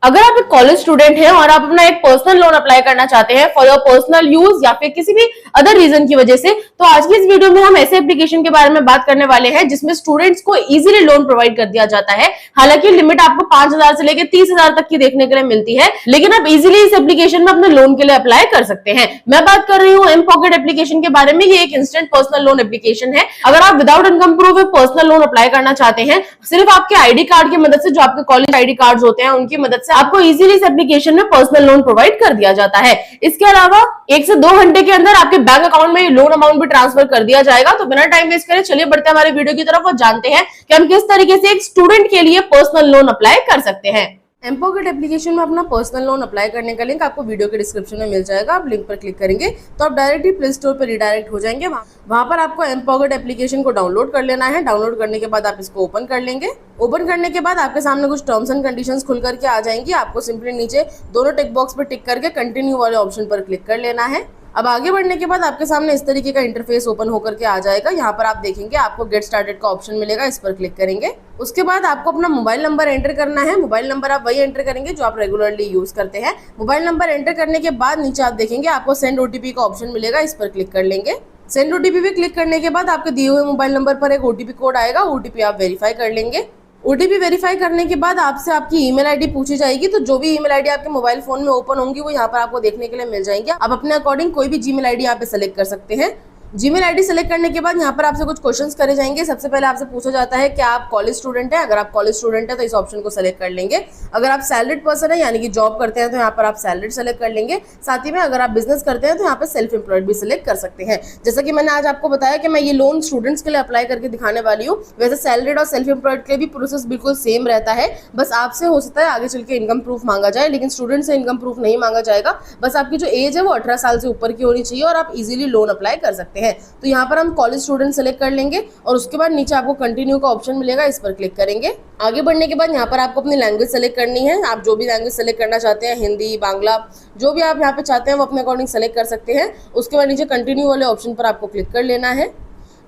अगर आप एक कॉलेज स्टूडेंट हैं और आप अपना एक पर्सनल लोन अप्लाई करना चाहते हैं फॉर योर पर्सनल यूज या फिर किसी भी अदर रीजन की वजह से, तो आज की इस वीडियो में हम ऐसे एप्लीकेशन के बारे में बात करने वाले हैं जिसमें स्टूडेंट्स को इजीली लोन प्रोवाइड कर दिया जाता है। हालांकि लिमिट आपको 5,000 से लेकर 30,000 तक की देखने के लिए मिलती है, लेकिन आप इजीली इस एप्लीकेशन में अपने लोन के लिए अप्लाई कर सकते हैं। मैं बात कर रही हूँ एम पॉकेट एप्लीकेशन के बारे में। ये एक इंस्टेंट पर्सनल लोन एप्लीकेशन है। अगर आप without income proof personal loan apply करना चाहते हैं, सिर्फ आपके आईडी कार्ड की मदद से, जो आपके कॉलेज आईडी कार्ड होते हैं उनकी मदद से आपको इजीली इस एप्लीकेशन में पर्सनल लोन प्रोवाइड कर दिया जाता है। इसके अलावा 1 से 2 घंटे के अंदर आपके बैंक अकाउंट में लोन अमाउंट भी ट्रांसफर कर दिया जाएगा। तो बिना टाइम वेस्ट करे चलिए बढ़ते हैं हमारे वीडियो की तरफ और जानते हैं कि हम किस तरीके से एक स्टूडेंट के लिए पर्सनल लोन अप्लाई कर सकते हैं। एम पॉकेट एप्लीकेशन में अपना पर्सनल लोन अप्लाई करने का लिंक आपको वीडियो के डिस्क्रिप्शन में मिल जाएगा। आप लिंक पर क्लिक करेंगे तो आप डायरेक्टली प्ले स्टोर पर रिडायरेक्ट हो जाएंगे। वहां पर आपको एम पॉकेट एप्लीकेशन को डाउनलोड कर लेना है। डाउनलोड करने के बाद आप इसको ओपन कर लेंगे। ओपन करने के बाद आपके सामने कुछ टर्म्स एंड कंडीशंस खुल करके आ जाएंगी। आपको सिंपली नीचे दोनों टिक बॉक्स पर टिक करके कंटिन्यू वाले ऑप्शन पर क्लिक कर लेना है। अब आगे बढ़ने के बाद आपके सामने इस तरीके का इंटरफेस ओपन होकर के आ जाएगा। यहाँ पर आप देखेंगे आपको गेट स्टार्टेड का ऑप्शन मिलेगा, इस पर क्लिक करेंगे। उसके बाद आपको अपना मोबाइल नंबर एंटर करना है। मोबाइल नंबर आप वही एंटर करेंगे जो आप रेगुलरली यूज करते हैं। मोबाइल नंबर एंटर करने के बाद नीचे आप देखेंगे आपको सेंड ओटीपी का ऑप्शन मिलेगा, इस पर क्लिक कर लेंगे। सेंड ओटीपी पे क्लिक करने के बाद आपके दिए हुए मोबाइल नंबर पर एक ओटीपी कोड आएगा। ओटीपी आप वेरीफाई कर लेंगे। ओटीपी वेरीफाई करने के बाद आपसे आपकी ईमेल आईडी पूछी जाएगी। तो जो भी ईमेल आईडी आपके मोबाइल फोन में ओपन होंगी वो यहाँ पर आपको देखने के लिए मिल जाएंगे। आप अपने अकॉर्डिंग कोई भी जीमेल आईडी यहाँ पे सेलेक्ट कर सकते हैं। जीमेल आईडी सेलेक्ट करने के बाद यहाँ पर आपसे कुछ क्वेश्चंस करे जाएंगे। सबसे पहले आपसे पूछा जाता है कि आप कॉलेज स्टूडेंट हैं। अगर आप कॉलेज स्टूडेंट हैं तो इस ऑप्शन को सेलेक्ट कर लेंगे। अगर आप सैलरीड पर्सन है यानी कि जॉब करते हैं तो यहाँ पर आप सैलरीड सेलेक्ट कर लेंगे। साथ ही में अगर आप बिजनेस करते हैं तो यहाँ पर सेल्फ एम्प्लॉयड भी सिलेक्ट कर सकते हैं। जैसा कि मैंने आज आपको बताया कि मैं ये लोन स्टूडेंट्स के लिए अप्लाई करके दिखाने वाली हूँ। वैसे सैलरीड और सेल्फ एम्प्लॉयड के लिए भी प्रोसेस बिल्कुल सेम रहता है। बस आपसे हो सकता है आगे चल के इनकम प्रूफ मांगा जाए, लेकिन स्टूडेंट से इनकम प्रूफ नहीं मांगा जाएगा। बस आपकी जो एज है वो 18 साल से ऊपर की होनी चाहिए और आप इजीली लोन अप्लाई कर सकते हैं। तो यहाँ पर हम कॉलेज स्टूडेंट सेलेक्ट कर लेंगे और उसके बाद नीचे आपको कंटिन्यू का ऑप्शन मिलेगा, इस पर क्लिक करेंगे। आगे बढ़ने के बाद यहाँ पर आपको अपनी लैंग्वेज सेलेक्ट करनी है। आप जो भी लैंग्वेज सेलेक्ट करना चाहते हैं, हिंदी, बांग्ला, जो भी आप यहाँ पे चाहते हैं वो अपने अकॉर्डिंग सेलेक्ट कर सकते हैं। उसके बाद नीचे कंटिन्यू वाले ऑप्शन पर आपको क्लिक कर लेना है।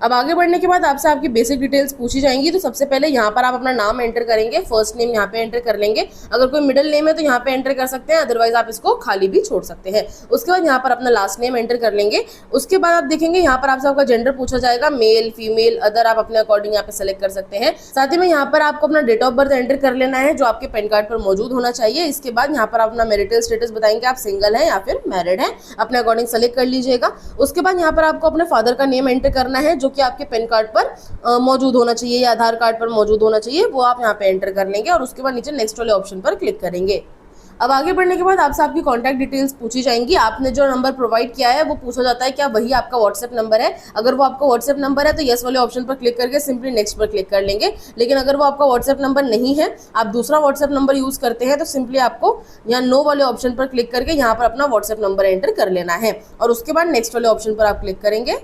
अब आगे बढ़ने के बाद आपसे आपकी बेसिक डिटेल्स पूछी जाएंगी। तो सबसे पहले यहाँ पर आप अपना नाम एंटर करेंगे। फर्स्ट नेम यहाँ पे एंटर कर लेंगे। अगर कोई मिडिल नेम है तो यहाँ पे एंटर कर सकते हैं, अदरवाइज आप इसको खाली भी छोड़ सकते हैं। उसके बाद यहाँ पर अपना लास्ट नेम एंटर कर लेंगे। उसके बाद आप देखेंगे यहाँ पर आपसे आपका जेंडर पूछा जाएगा, मेल, फीमेल, अदर आप अपने अकॉर्डिंग यहाँ पे सेलेक्ट कर सकते हैं। साथ ही में यहाँ पर आपको अपना डेट ऑफ बर्थ एंटर कर लेना है जो आपके पैन कार्ड पर मौजूद होना चाहिए। इसके बाद यहाँ पर अपना मैरिटल स्टेटस बताएंगे, आप सिंगल हैं या फिर मैरिड हैं, अपने अकॉर्डिंग सेलेक्ट कर लीजिएगा। उसके बाद यहाँ पर आपको अपने फादर का नेम एंटर करना है जो कि आपके पैन कार्ड पर मौजूद होना चाहिए या आधार कार्ड पर मौजूद होना चाहिए, वो आप यहाँ पे एंटर कर लेंगे और उसके बाद नीचे नेक्स्ट वाले ऑप्शन पर क्लिक करेंगे। अब आगे बढ़ने के बाद आपसे आपकी कॉन्टैक्ट डिटेल्स पूछी जाएंगी। आपने जो नंबर प्रोवाइड किया है वो पूछा जाता है क्या वही आपका व्हाट्सएप नंबर है। अगर वो आपका व्हाट्सएप नंबर है तो यस वाले ऑप्शन पर क्लिक करके सिंपली नेक्स्ट पर क्लिक कर लेंगे। लेकिन अगर वो आपका व्हाट्सएप नंबर नहीं है, आप दूसरा व्हाट्सएप नंबर यूज करते हैं, तो सिंपली आपको यहाँ नो वाले ऑप्शन पर क्लिक करके यहाँ पर अपना व्हाट्सएप नंबर एंटर कर लेना है और उसके बाद नेक्स्ट वाले ऑप्शन पर आप क्लिक करेंगे।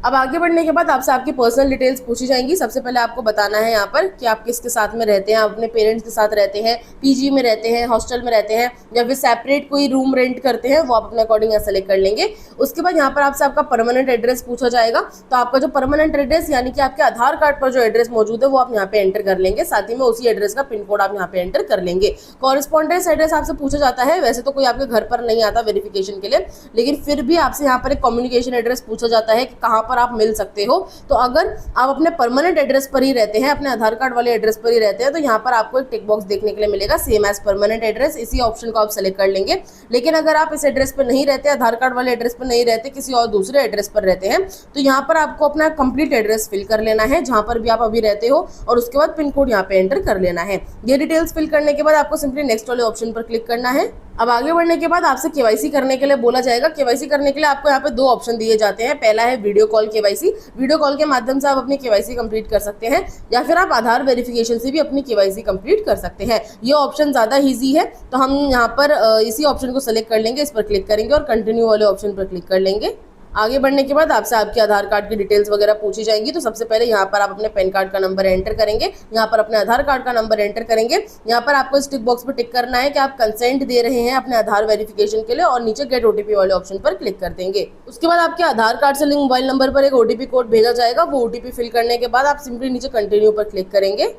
अब आगे बढ़ने के बाद आपसे आपकी पर्सनल डिटेल्स पूछी जाएंगी। सबसे पहले आपको बताना है यहाँ पर कि आप किसके साथ में रहते हैं। आप अपने पेरेंट्स के साथ रहते हैं, पीजी में रहते हैं, हॉस्टल में रहते हैं या फिर सेपरेट कोई रूम रेंट करते हैं, वो आप अपने अकॉर्डिंग यहाँ सेलेक्ट कर लेंगे। उसके बाद यहाँ पर आपसे आपका परमानेंट एड्रेस पूछा जाएगा। तो आपका जो परमानेंट एड्रेस यानी कि आपके आधार कार्ड पर जो एड्रेस मौजूद है वो आप यहाँ पे एंटर कर लेंगे। साथ ही में उसी एड्रेस का पिन कोड आप यहाँ पे एंटर कर लेंगे। कॉरेस्पॉन्डेंस एड्रेस आपसे पूछा जाता है। वैसे तो कोई आपके घर पर नहीं आता वेरिफिकेशन के लिए, लेकिन फिर भी आपसे यहाँ पर एक कम्युनिकेशन एड्रेस पूछा जाता है कि कहाँ पर आप मिल सकते हो। तो अगर आप अपने परमानेंट एड्रेस पर ही रहते हैं, अपने आधार कार्ड वाले एड्रेस पर ही रहते हैं, तो यहाँ पर आपको एक टिक बॉक्स देखने के लिए मिलेगा, सेम एज परमानेंट एड्रेस। इसी ऑप्शन को आप सेलेक्ट कर लेंगे। लेकिन अगर आप इस एड्रेस पर नहीं रहते, आधार कार्ड वाले एड्रेस पर नहीं रहते, किसी और दूसरे एड्रेस पर रहते हैं, तो यहाँ पर आपको अपना कंप्लीट एड्रेस फिल कर लेना है जहाँ पर भी आप अभी रहते हो और उसके बाद पिन कोड यहाँ पे एंटर कर लेना है। ये डिटेल्स फिल करने के बाद आपको सिंपली नेक्स्ट वाले ऑप्शन पर क्लिक करना है। अब आगे बढ़ने के बाद आपसे केवाईसी करने के लिए बोला जाएगा। केवाईसी करने के लिए आपको यहाँ पे 2 ऑप्शन दिए जाते हैं। पहला है video call KYC. Video call के माध्यम से आप अपनी केवाईसी कंप्लीट कर सकते हैं या फिर आप आधार वेरिफिकेशन से भी अपनी केवाईसी कंप्लीट कर सकते हैं। ये ऑप्शन ज़्यादा ईजी है, तो हम यहाँ पर इसी ऑप्शन को सेलेक्ट कर लेंगे, इस पर क्लिक करेंगे और कंटिन्यू वाले ऑप्शन पर क्लिक कर लेंगे। आगे बढ़ने के बाद आपसे आपके आधार कार्ड की डिटेल्स वगैरह पूछी जाएंगी। तो सबसे पहले यहाँ पर आप अपने पैन कार्ड का नंबर एंटर करेंगे, यहाँ पर अपने आधार कार्ड का नंबर एंटर करेंगे। यहाँ पर आपको इस टिक बॉक्स पर टिक करना है कि आप कंसेंट दे रहे हैं अपने आधार वेरिफिकेशन के लिए और नीचे गेट ओटीपी वाले ऑप्शन पर क्लिक कर देंगे। उसके बाद आपके आधार कार्ड से लिंक मोबाइल नंबर पर एक ओटीपी कोड भेजा जाएगा। वो ओटीपी फिल करने के बाद आप सिंपली नीचे कंटिन्यू पर क्लिक करेंगे।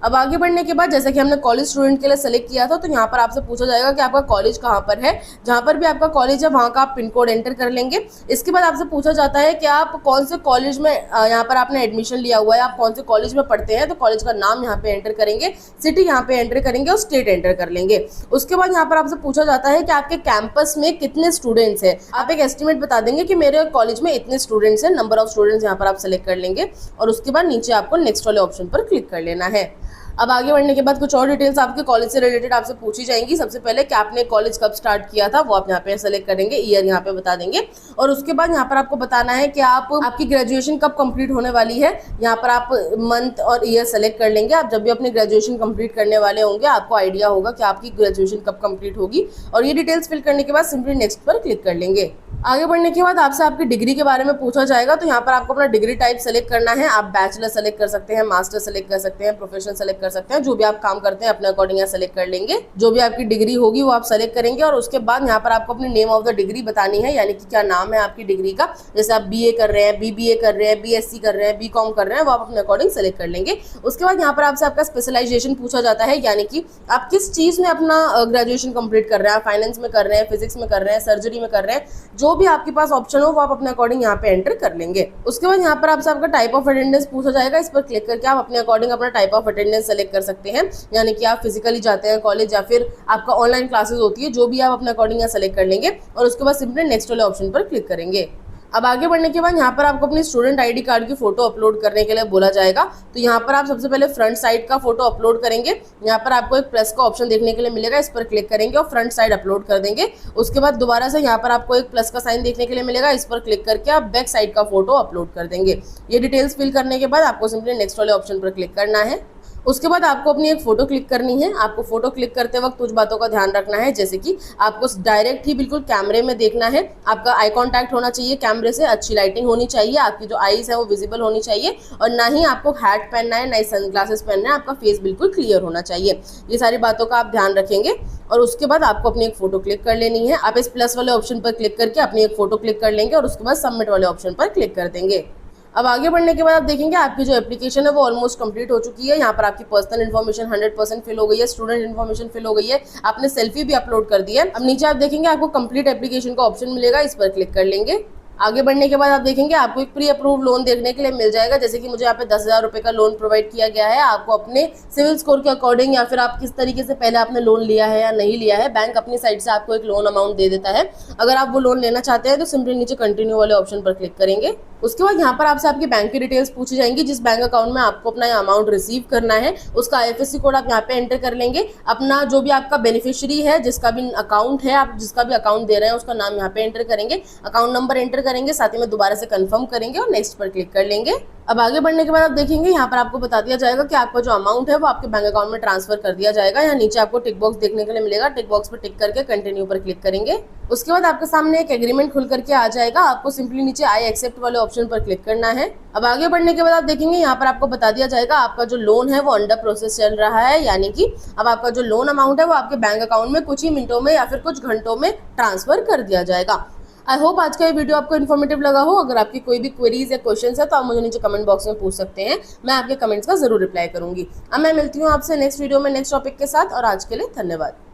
अब आगे बढ़ने के बाद जैसे कि हमने कॉलेज स्टूडेंट के लिए सेलेक्ट किया था, तो यहाँ पर आपसे पूछा जाएगा कि आपका कॉलेज कहाँ पर है। जहाँ पर भी आपका कॉलेज है वहाँ का आप पिन कोड एंटर कर लेंगे। इसके बाद आपसे पूछा जाता है कि आप कौन से कॉलेज में यहाँ पर आपने एडमिशन लिया हुआ है, आप कौन से कॉलेज में पढ़ते हैं, तो कॉलेज का नाम यहाँ पे एंटर करेंगे, सिटी यहाँ पे एंटर करेंगे और स्टेट एंटर कर लेंगे। उसके बाद यहाँ पर आपसे पूछा जाता है कि आपके कैंपस में कितने स्टूडेंट्स हैं। आप एक एस्टिमेट बता देंगे कि मेरे कॉलेज में इतने स्टूडेंट्स हैं, नंबर ऑफ स्टूडेंट्स यहाँ पर आप सेलेक्ट कर लेंगे और उसके बाद नीचे आपको नेक्स्ट वाले ऑप्शन पर क्लिक कर लेना है। अब आगे बढ़ने के बाद कुछ और डिटेल्स आपके कॉलेज से रिलेटेड आपसे पूछी जाएंगी। सबसे पहले कि आपने कॉलेज कब स्टार्ट किया था, वो आप यहाँ पे सेलेक्ट करेंगे, ईयर यहाँ पे बता देंगे और उसके बाद यहाँ पर आपको बताना है कि आपकी ग्रेजुएशन कब कंप्लीट होने वाली है। यहाँ पर आप मंथ और ईयर सेलेक्ट कर लेंगे। आप जब भी अपनी ग्रेजुएशन कंप्लीट करने वाले होंगे आपको आइडिया होगा कि आपकी ग्रेजुएशन कब कंप्लीट होगी और ये डिटेल्स फिल करने के बाद सिंपली नेक्स्ट पर क्लिक कर लेंगे। आगे बढ़ने के बाद आपसे आपकी डिग्री के बारे में पूछा जाएगा, तो यहाँ पर आपको अपना डिग्री टाइप सेलेक्ट करना है। आप बैचलर सेलेक्ट कर सकते हैं, मास्टर सेलेक्ट कर सकते हैं, प्रोफेशनल सेलेक्ट कर सकते हैं, जो भी आप काम करते हैं अपने अकॉर्डिंग यहाँ सेलेक्ट कर लेंगे। जो भी आपकी डिग्री होगी वो आप सेलेक्ट करेंगे और उसके बाद यहाँ पर आपको अपनी नेम ऑफ द डिग्री बतानी है, यानी कि क्या नाम है आपकी डिग्री का। जैसे आप BA कर रहे हैं, BBA कर रहे हैं, BSc कर रहे हैं, BCom कर रहे हैं, वो आप अपने अकॉर्डिंग सेलेक्ट कर लेंगे। उसके बाद यहाँ पर आपसे आपका स्पेशलाइजेशन पूछा जाता है, यानी कि आप किस चीज में अपना ग्रेजुएशन कंप्लीट कर रहे हैं। फाइनेंस में कर रहे हैं, फिजिक्स में कर रहे हैं, सर्जरी में कर रहे हैं, जो भी आपके पास ऑप्शन हो वो आप अपने अकॉर्डिंग यहाँ पे एंटर कर लेंगे। उसके बाद यहाँ पर आपसे आपका टाइप ऑफ अटेंडेंस पूछा जाएगा। इस पर क्लिक करके आप अपने अकॉर्डिंग अपना टाइप ऑफ अटेंडेंस सेलेक्ट कर सकते हैं, यानी कि आप फिजिकली जाते हैं कॉलेज या फिर आपका ऑनलाइन क्लासेस होती है, जो भी आप अपने अकॉर्डिंग यहाँ सेलेक्ट कर लेंगे और उसके बाद सिंपली नेक्स्ट वाले ऑप्शन पर क्लिक करेंगे। अब आगे बढ़ने के बाद यहाँ पर आपको अपनी स्टूडेंट आईडी कार्ड की फोटो अपलोड करने के लिए बोला जाएगा। तो यहाँ पर आप सबसे पहले फ्रंट साइड का फोटो अपलोड करेंगे। यहाँ पर आपको एक प्लस का ऑप्शन देखने के लिए मिलेगा, इस पर क्लिक करेंगे और फ्रंट साइड अपलोड कर देंगे। उसके बाद दोबारा से यहाँ पर आपको एक प्लस का साइन देखने के लिए मिलेगा, इस पर क्लिक करके आप बैक साइड का फोटो अपलोड कर देंगे। ये डिटेल्स फिल करने के बाद आपको सिंपली नेक्स्ट वाले ऑप्शन पर क्लिक करना है। उसके बाद आपको अपनी एक फोटो क्लिक करनी है। आपको फोटो क्लिक करते वक्त कुछ बातों का ध्यान रखना है, जैसे कि आपको डायरेक्ट ही बिल्कुल कैमरे में देखना है, आपका आई कांटेक्ट होना चाहिए कैमरे से, अच्छी लाइटिंग होनी चाहिए, आपकी जो आईज है वो विजिबल होनी चाहिए और ना ही आपको हैट पहनना है, ना ही सनग्लासेस पहनना है, आपका फेस बिल्कुल क्लियर होना चाहिए। ये सारी बातों का आप ध्यान रखेंगे और उसके बाद आपको अपनी एक फोटो क्लिक कर लेनी है। आप इस प्लस वाले ऑप्शन पर क्लिक करके अपनी एक फोटो क्लिक कर लेंगे और उसके बाद सबमिट वाले ऑप्शन पर क्लिक कर देंगे। अब आगे बढ़ने के बाद आप देखेंगे आपकी जो एप्लीकेशन है वो ऑलमोस्ट कंप्लीट हो चुकी है। यहाँ पर आपकी पर्सनल इन्फॉर्मेशन 100% फिल हो गई है, स्टूडेंट इन्फॉर्मेशन फिल हो गई है, आपने सेल्फी भी अपलोड कर दी है। अब नीचे आप देखेंगे आपको कंप्लीट एप्लीकेशन का ऑप्शन मिलेगा, इस पर क्लिक कर लेंगे। आगे बढ़ने के बाद आप देखेंगे आपको एक प्री अप्रूव लोन देखने के लिए मिल जाएगा। जैसे कि मुझे यहाँ पे 10,000 रुपए का लोन प्रोवाइड किया गया है। आपको अपने सिविल स्कोर के अकॉर्डिंग या फिर आप किस तरीके से पहले आपने लोन लिया है या नहीं लिया है, बैंक अपनी साइड से आपको एक लोन अमाउंट दे देता है। अगर आप वो लोन लेना चाहते हैं तो सिंपली नीचे कंटिन्यू वाले ऑप्शन पर क्लिक करेंगे। उसके बाद यहाँ पर आपसे आपकी बैंक की डिटेल्स पूछी जाएंगी, जिस बैंक अकाउंट में आपको अपना अमाउंट रिसीव करना है उसका IFSC कोड आप यहाँ पे एंटर कर लेंगे। अपना जो भी आपका बेनिफिशियरी है, जिसका भी अकाउंट है, आप जिसका भी अकाउंट दे रहे हैं उसका नाम यहाँ पे एंटर करेंगे, अकाउंट नंबर एंटर करेंगे, साथ ही में दोबारा से कंफर्म करेंगे और नेक्स्ट पर क्लिक कर लेंगे। अब आगे बढ़ने के बाद आप देखेंगे यहाँ पर आपको बता दिया जाएगा कि आपका जो अमाउंट है वो आपके बैंक अकाउंट में ट्रांसफर कर दिया जाएगा। यहाँ नीचे आपको टिक बॉक्स देखने के लिए मिलेगा, टिक बॉक्स पर टिक करके कंटिन्यू पर क्लिक करेंगे। उसके बाद आपके सामने एक एग्रीमेंट खुल करके आ जाएगा, आपको सिंपली नीचे आई एक्सेप्ट वाले ऑप्शन पर क्लिक करना है। अब आगे बढ़ने के बाद आप देखेंगे यहाँ पर आपको बता दिया जाएगा आपका जो लोन है वो अंडर प्रोसेस चल रहा है, यानी कि अब आपका जो लोन अमाउंट है वो आपके बैंक अकाउंट में कुछ ही मिनटों में या फिर कुछ घंटों में ट्रांसफर कर दिया जाएगा। आई होप आज का ये वीडियो आपको इन्फॉर्मेटिव लगा हो। अगर आपकी कोई भी क्वेरीज या क्वेश्चंस है तो आप मुझे नीचे कमेंट बॉक्स में पूछ सकते हैं, मैं आपके कमेंट्स का जरूर रिप्लाई करूंगी। अब मैं मिलती हूँ आपसे नेक्स्ट वीडियो में नेक्स्ट टॉपिक के साथ, और आज के लिए धन्यवाद।